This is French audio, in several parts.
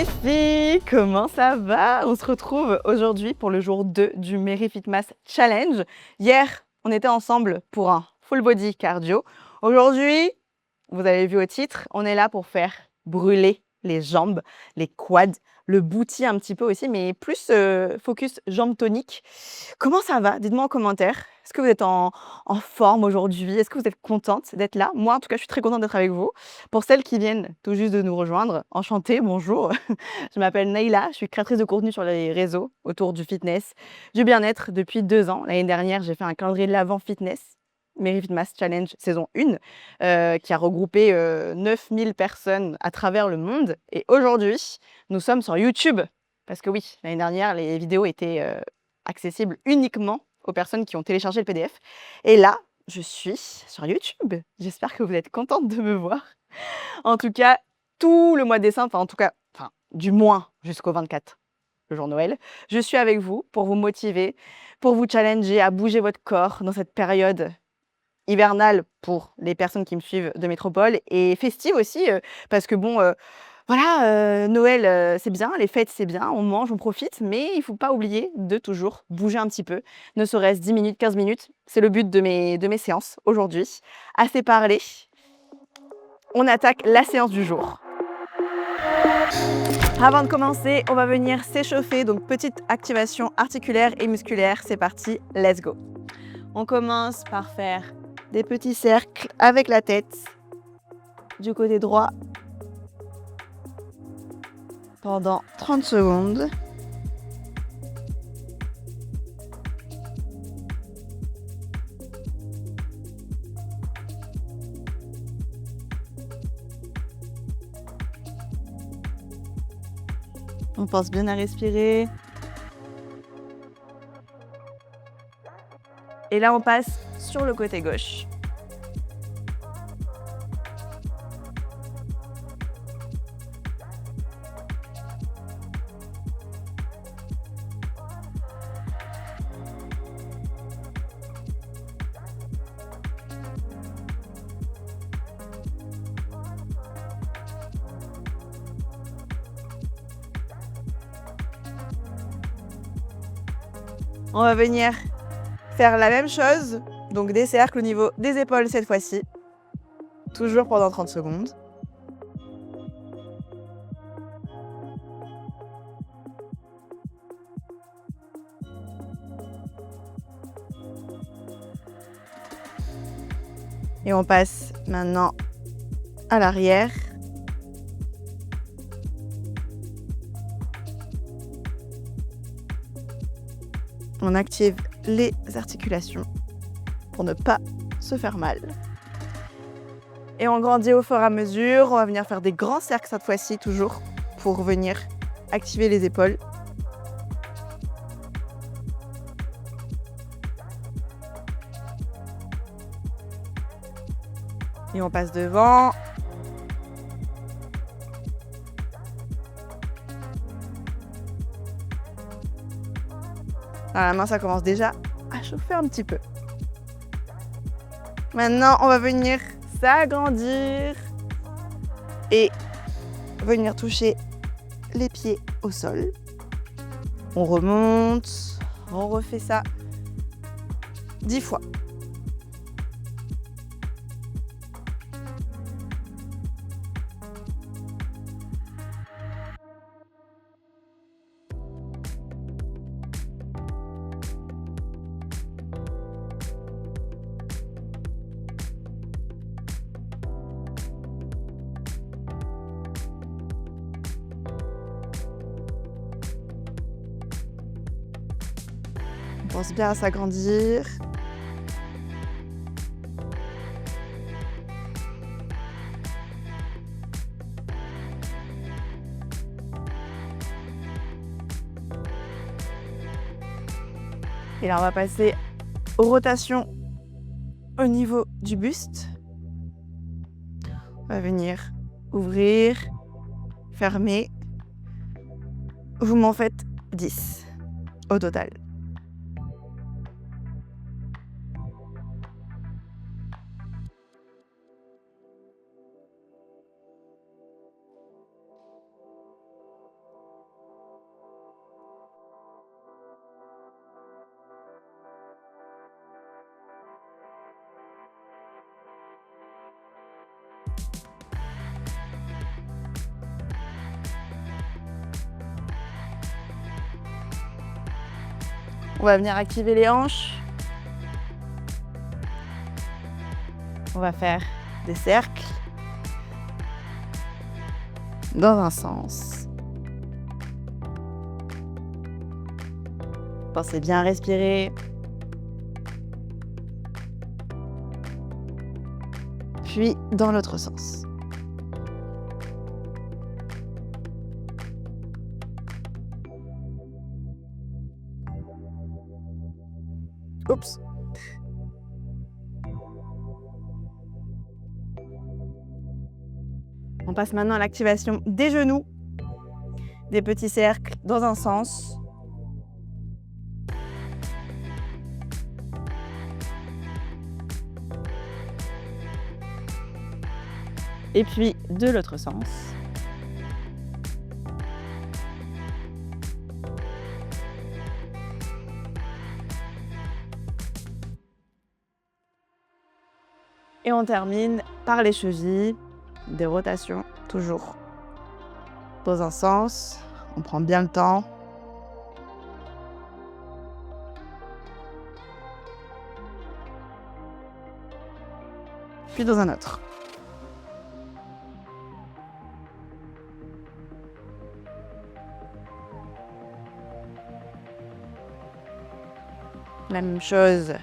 les filles, comment ça va? On se retrouve aujourd'hui pour le jour 2 du Merry Fit Mass Challenge. Hier, on était ensemble pour un full body cardio. Aujourd'hui, vous avez vu au titre, on est là pour faire brûler les jambes, les quads, le booty un petit peu aussi, mais plus focus jambes toniques. Comment ça va? Dites-moi en commentaire. Est-ce que vous êtes en forme aujourd'hui? Est-ce que vous êtes contente d'être là? Moi, en tout cas, je suis très contente d'être avec vous. Pour celles qui viennent tout juste de nous rejoindre, enchantée, bonjour. Je m'appelle Naïla, je suis créatrice de contenu sur les réseaux autour du fitness, du bien-être depuis 2 ans. L'année dernière, j'ai fait un calendrier de l'Avent fitness, Merry Fit Mass Challenge saison 1, qui a regroupé 9000 personnes à travers le monde. Et aujourd'hui, nous sommes sur YouTube. Parce que oui, l'année dernière, les vidéos étaient accessibles uniquement aux personnes qui ont téléchargé le PDF. Et là, je suis sur YouTube. J'espère que vous êtes contente de me voir. En tout cas, tout le mois de décembre, du moins jusqu'au 24, le jour Noël, je suis avec vous pour vous motiver, pour vous challenger à bouger votre corps dans cette période hivernale pour les personnes qui me suivent de métropole et festive aussi, parce que bon, Noël, c'est bien, les fêtes, c'est bien, on mange, on profite, mais il faut pas oublier de toujours bouger un petit peu, ne serait-ce 10 minutes, 15 minutes. C'est le but de mes séances aujourd'hui. Assez parlé, on attaque la séance du jour. Avant de commencer, on va venir s'échauffer, donc petite activation articulaire et musculaire. C'est parti, let's go. On commence par faire des petits cercles avec la tête du côté droit pendant 30 secondes. On pense bien à respirer. Et là, on passe sur le côté gauche. On va venir faire la même chose, donc des cercles au niveau des épaules cette fois-ci, toujours pendant 30 secondes. Et on passe maintenant à l'arrière. On active les articulations pour ne pas se faire mal. Et on grandit au fur et à mesure. On va venir faire des grands cercles cette fois-ci, toujours, pour venir activer les épaules. Et on passe devant. La main, ça commence déjà à chauffer un petit peu. Maintenant, on va venir s'agrandir et venir toucher les pieds au sol. On remonte, on refait ça 10 fois. On pense bien à s'agrandir. Et là, on va passer aux rotations au niveau du buste. On va venir ouvrir, fermer. Vous m'en faites 10 au total. On va venir activer les hanches. On va faire des cercles dans un sens. Pensez bien à respirer. Puis dans l'autre sens. Oups. On passe maintenant à l'activation des genoux. Des petits cercles dans un sens. Et puis de l'autre sens. Et on termine par les chevilles, des rotations toujours dans un sens. On prend bien le temps. Puis dans un autre. La même chose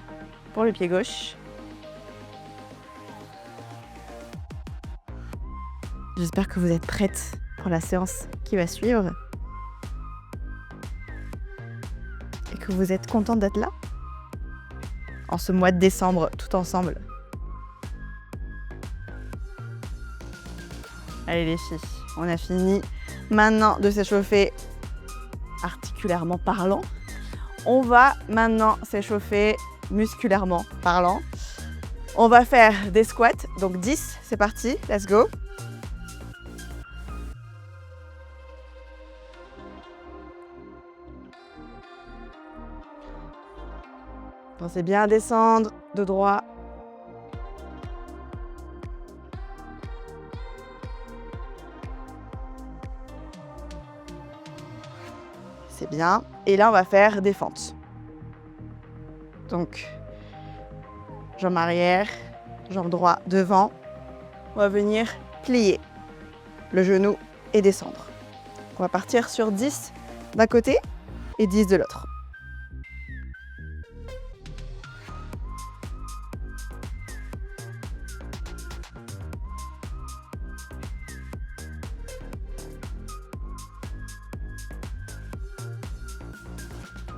pour le pied gauche. J'espère que vous êtes prêtes pour la séance qui va suivre. Et que vous êtes contentes d'être là. En ce mois de décembre, tout ensemble. Allez les filles, on a fini maintenant de s'échauffer articulairement parlant. On va maintenant s'échauffer musculairement parlant. On va faire des squats, donc 10, c'est parti, let's go. Pensez bien à descendre de droit. C'est bien. Et là, on va faire des fentes. Donc, jambe arrière, jambe droite devant. On va venir plier le genou et descendre. On va partir sur 10 d'un côté et 10 de l'autre.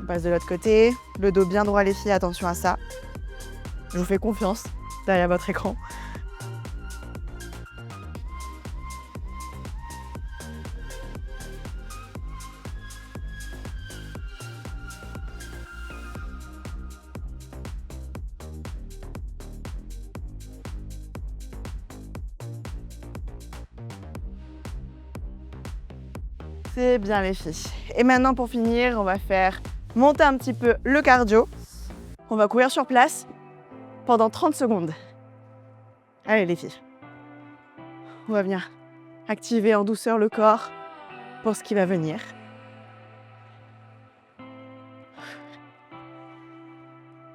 On passe de l'autre côté, le dos bien droit les filles, attention à ça. Je vous fais confiance derrière votre écran. C'est bien les filles. Et maintenant pour finir, on va faire monter un petit peu le cardio. On va courir sur place pendant 30 secondes. Allez les filles. On va venir activer en douceur le corps pour ce qui va venir.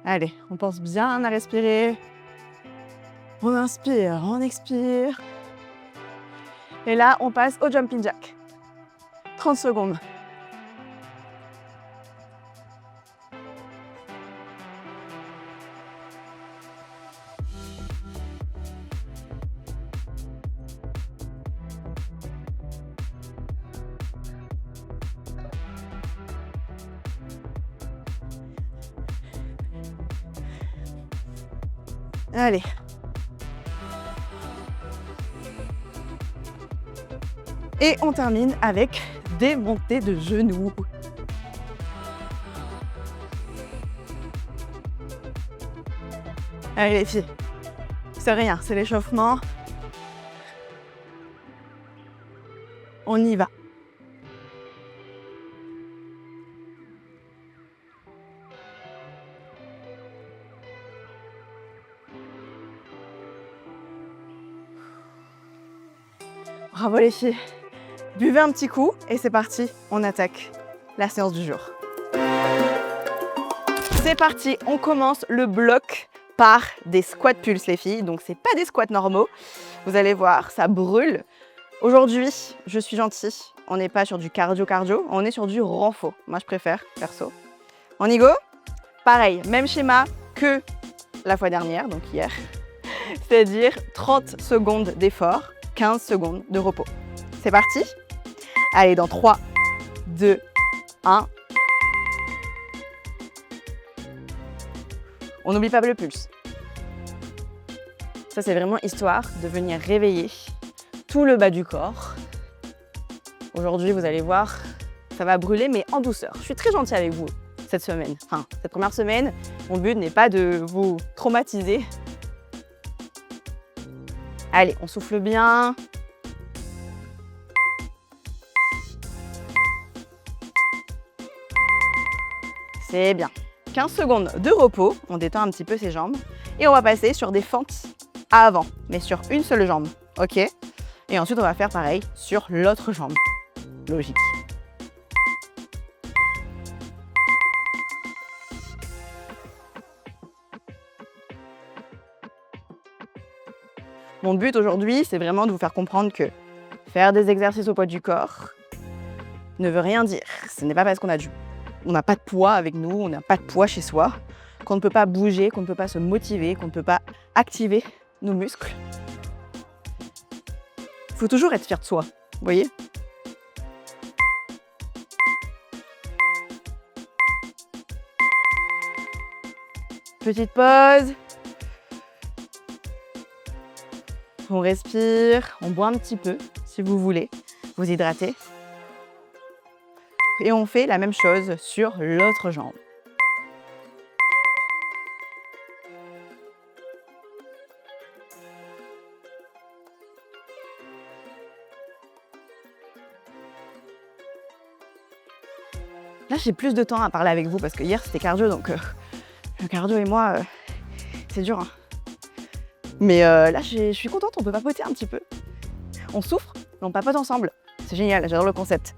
Allez, on pense bien à respirer. On inspire, on expire. Et là, on passe au jumping jack. 30 secondes. Allez. Et on termine avec des montées de genoux. Allez les filles, c'est rien, c'est l'échauffement. On y va. Bravo les filles. Buvez un petit coup et c'est parti, on attaque la séance du jour. C'est parti, on commence le bloc par des squats pulse les filles. Donc c'est pas des squats normaux. Vous allez voir, ça brûle. Aujourd'hui, je suis gentille. On n'est pas sur du cardio, on est sur du renfo. Moi je préfère, perso. On y go? Pareil, même schéma que la fois dernière, donc hier. C'est-à-dire 30 secondes d'effort, 15 secondes de repos. C'est parti? Allez, dans 3, 2, 1. On n'oublie pas le pulse. Ça, c'est vraiment histoire de venir réveiller tout le bas du corps. Aujourd'hui, vous allez voir, ça va brûler, mais en douceur. Je suis très gentille avec vous cette semaine. Enfin, cette première semaine, mon but n'est pas de vous traumatiser. Allez, on souffle bien. C'est bien. 15 secondes de repos, on détend un petit peu ses jambes. Et on va passer sur des fentes à avant, mais sur une seule jambe, ok? Et ensuite, on va faire pareil sur l'autre jambe. Logique. Mon but aujourd'hui, c'est vraiment de vous faire comprendre que faire des exercices au poids du corps ne veut rien dire. Ce n'est pas parce qu'on n'a pas de poids avec nous, on n'a pas de poids chez soi, qu'on ne peut pas bouger, qu'on ne peut pas se motiver, qu'on ne peut pas activer nos muscles. Il faut toujours être fier de soi, vous voyez? Petite pause. On respire, on boit un petit peu, si vous voulez, vous hydrater. Et on fait la même chose sur l'autre jambe. Là, j'ai plus de temps à parler avec vous parce que hier, c'était cardio, donc le cardio et moi, c'est dur. Hein. Mais là, je suis contente, on peut papoter un petit peu. On souffre, mais on papote ensemble. C'est génial, j'adore le concept.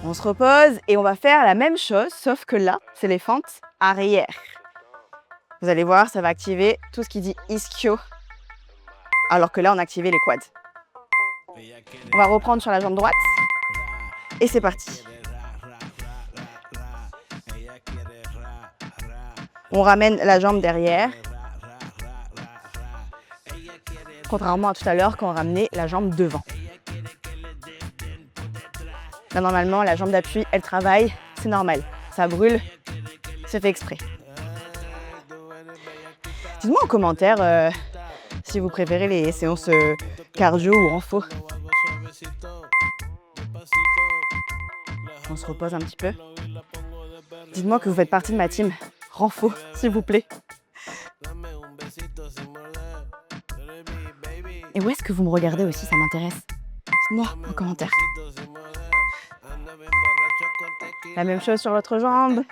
On se repose et on va faire la même chose, sauf que là, c'est les fentes arrière. Vous allez voir, ça va activer tout ce qui dit ischio, alors que là, on a activé les quads. On va reprendre sur la jambe droite. Et c'est parti. On ramène la jambe derrière. Contrairement à tout à l'heure quand on ramenait la jambe devant. Là, normalement, la jambe d'appui, elle travaille. C'est normal. Ça brûle. C'est fait exprès. Dites-moi en commentaire si vous préférez les séances cardio ou renfo. On se repose un petit peu. Dites-moi que vous faites partie de ma team renfo, s'il vous plaît. Et où est-ce que vous me regardez aussi, ça m'intéresse. Dites-moi en commentaire. La même chose sur l'autre jambe.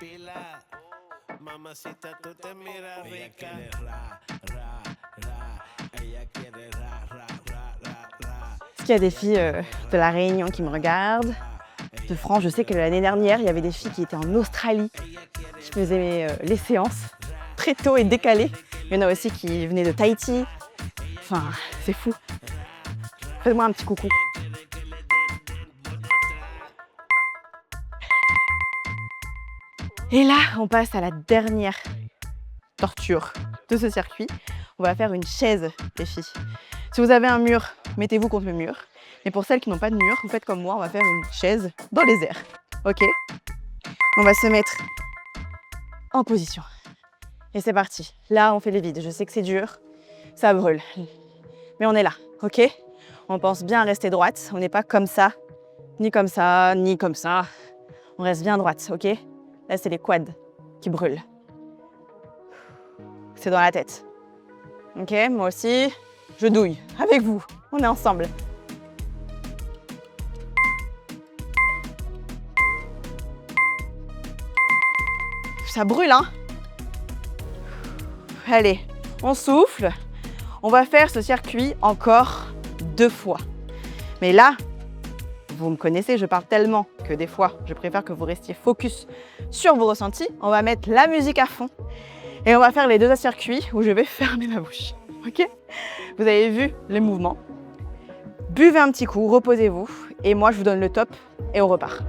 Est-ce qu'il y a des filles de La Réunion qui me regardent? De France, je sais que l'année dernière, il y avait des filles qui étaient en Australie, qui faisaient les séances très tôt et décalées. Il y en a aussi qui venaient de Tahiti. Enfin, c'est fou. Faites-moi un petit coucou. Et là, on passe à la dernière torture de ce circuit. On va faire une chaise, les filles. Si vous avez un mur, mettez-vous contre le mur. Mais pour celles qui n'ont pas de mur, vous faites comme moi, on va faire une chaise dans les airs. Ok? On va se mettre en position. Et c'est parti. Là, on fait les vides. Je sais que c'est dur, ça brûle. Mais on est là, ok? On pense bien à rester droite. On n'est pas comme ça, ni comme ça, ni comme ça. On reste bien droite, ok? Là, c'est les quads qui brûlent. C'est dans la tête. Ok, moi aussi, je douille avec vous. On est ensemble. Ça brûle, hein? Allez, on souffle. On va faire ce circuit encore 2 fois. Mais là, vous me connaissez, je parle tellement que des fois, je préfère que vous restiez focus sur vos ressentis. On va mettre la musique à fond et on va faire les 2 circuits où je vais fermer ma bouche. Ok? Vous avez vu les mouvements. Buvez un petit coup, reposez-vous et moi, je vous donne le top et on repart.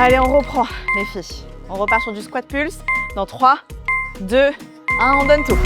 Allez, on reprend les filles. On repart sur du squat pulse. Dans 3, 2, 1, on donne tout.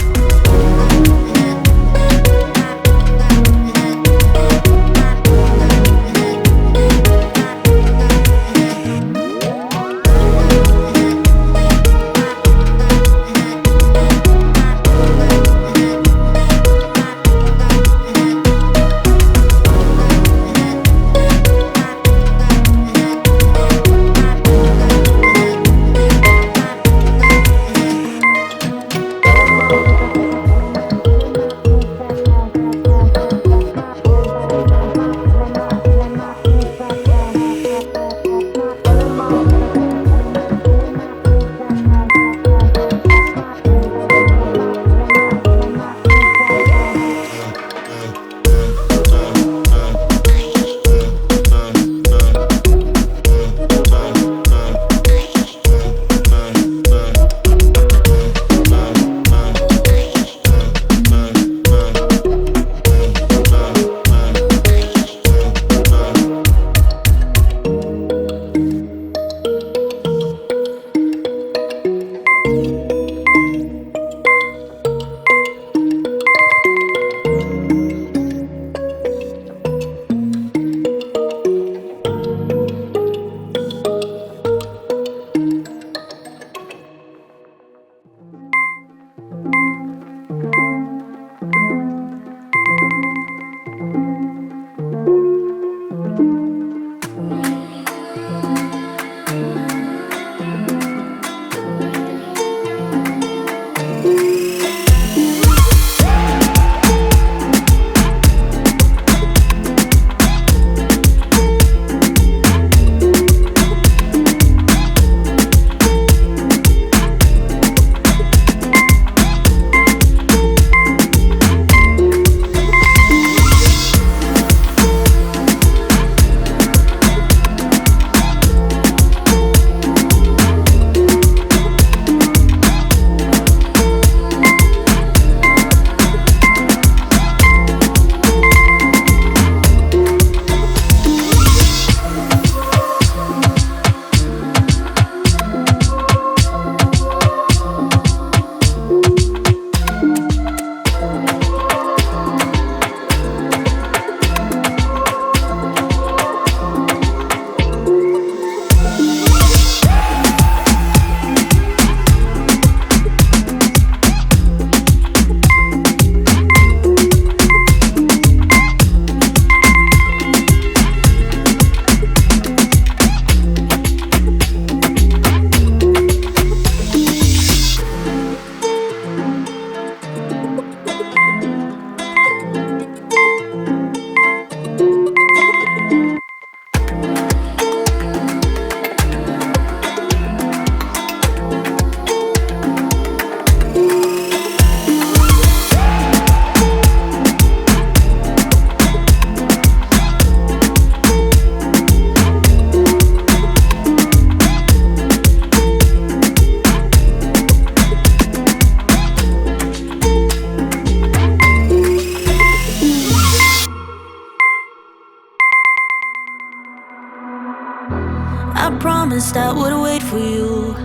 promised I would wait for you,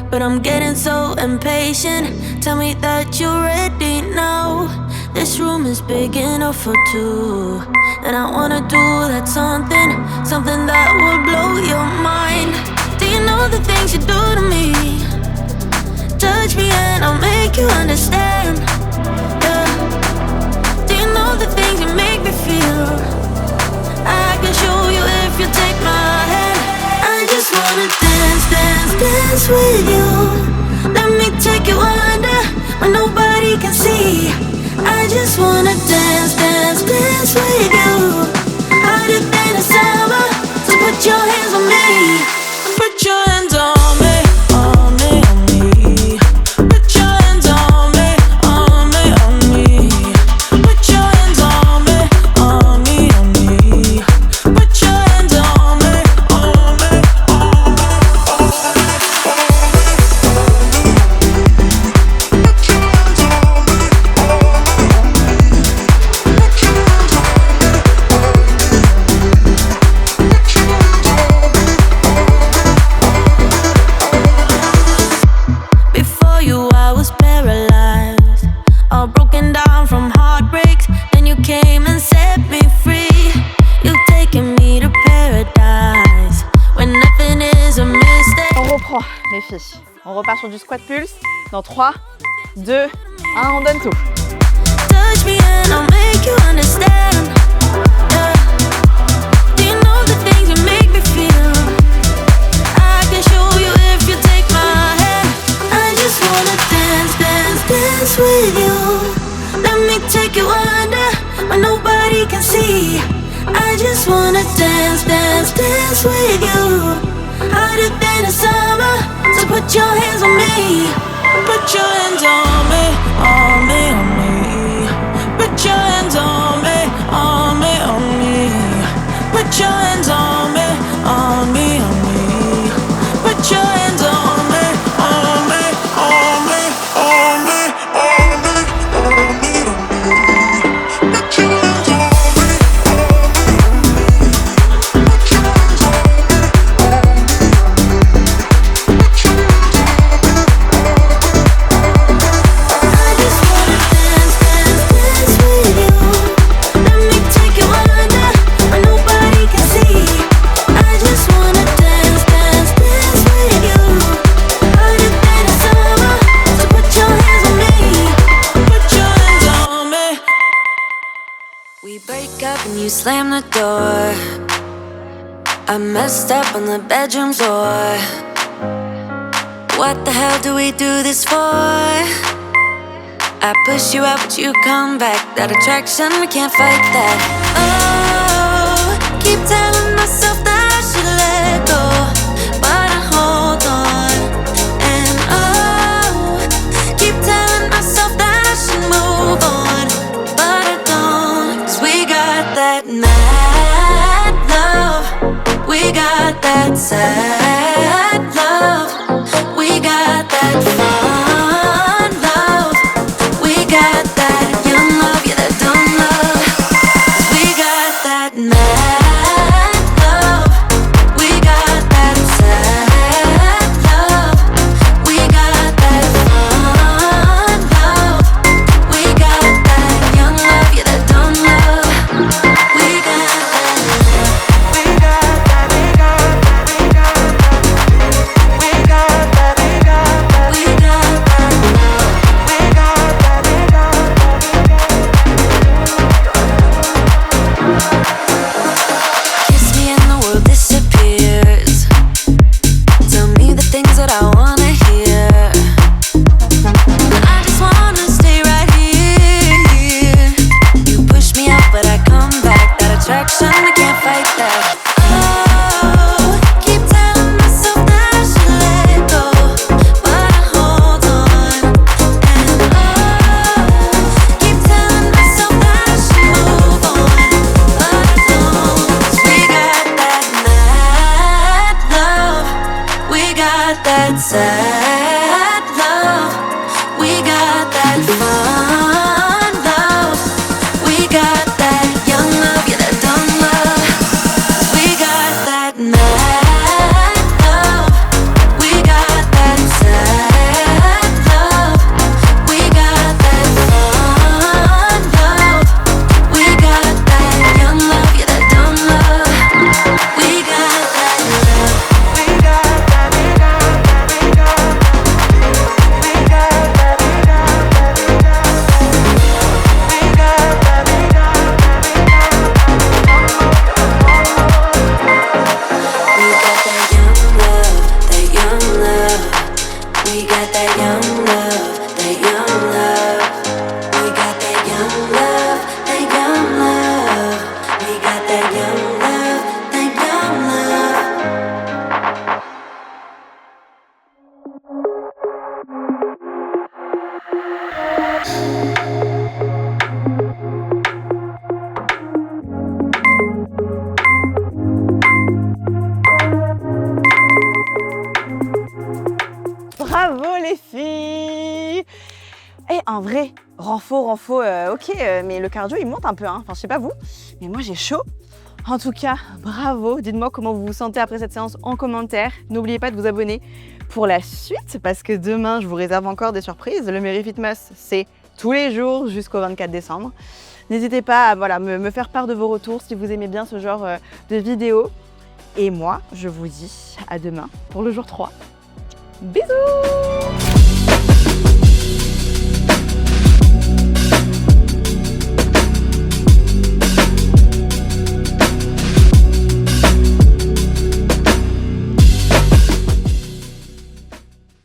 but I'm getting so impatient. Tell me that you're ready now. This this room is big enough for two. And I wanna do that something, something that will blow your mind. Do you know the things you do to me? Touch me and I'll make you understand. Yeah. Do you know the things you make me feel? I can show you if you take my hand. I just wanna dance, dance, dance with you. Let me take you under where nobody can see. I just wanna dance, dance, dance with you. Harder than a summer, so put your hands on me. Put your hands on me, on me, on me. Put your hands on me, on me, on me. Put your hands on me, on me, on me. Put your hands on me, on me, on me, on Before you, I was paralyzed, all broken down from heartbreaks. Then you came and set me free. You've taken me to paradise, when nothing is a mistake. On reprend, les filles. On repart sur du squat pulse. Dans 3, 2, 1, on donne tout. Touch me and I'll make you understand. Yeah. Do you know the things you make me feel? I can show you if you take my hand. I just wanna dance, dance, dance with you. Let me take you under where nobody can see. I just wanna dance, dance, dance with you. Harder than a summer, so put your hands on me. Put your hands on me, on me, on me. Put your hands on me, on me, on me. Put your hands on me, on me, on me. Put your hands on me, on me, on me, on me, on me, on me, on me. Put your hands on me, on me, on me. Put your hands on me, on me, on me. Put your hands on me, on me. I just wanna dance, dance, dance with you. Let me take you under where nobody can see. I just wanna dance, dance, dance with you. Harder than a summer, so put your hands on me. Put your hands on me. We break up and you slam the door. I messed up on the bedroom floor. What the hell do we do this for? I push you out, but you come back. That attraction, we can't fight that. Oh, keep telling myself that I should let go, but I hold on. And oh, keep telling myself that I should move on, but I don't. 'Cause we got that mad love, we got that sad love, we got that fun love, we got that young love, yeah, that dumb love. 'Cause we got that mad love, we got that sad love, we got that fun love, we got that young love, yeah, that dumb love. We got that, we got that, we got that, we got that, we got that, we got that, we got that love, we got that, we got that. Kiss me and the world disappears. Tell me the things that I wanna hear. I just wanna stay right here. You push me out, but I come back. That attraction, we can't fight that. Oh, keep telling myself that I should let go, but I hold on. And oh, keep telling myself that I should move on, but I don't. 'Cause we got that mad love, we got that sad love, we got that fun love, we got that young love, yeah, that dumb love. 'Cause we got that mad love, we got that sad love, we got that fun love, un vrai renfort, ok, mais le cardio il monte un peu, hein. Enfin je sais pas vous, mais moi j'ai chaud. En tout cas, bravo, dites-moi comment vous vous sentez après cette séance en commentaire. N'oubliez pas de vous abonner pour la suite, parce que demain je vous réserve encore des surprises. Le MeryFitmas, c'est tous les jours jusqu'au 24 décembre. N'hésitez pas à me faire part de vos retours si vous aimez bien ce genre de vidéos. Et moi, je vous dis à demain pour le jour 3. Bisous!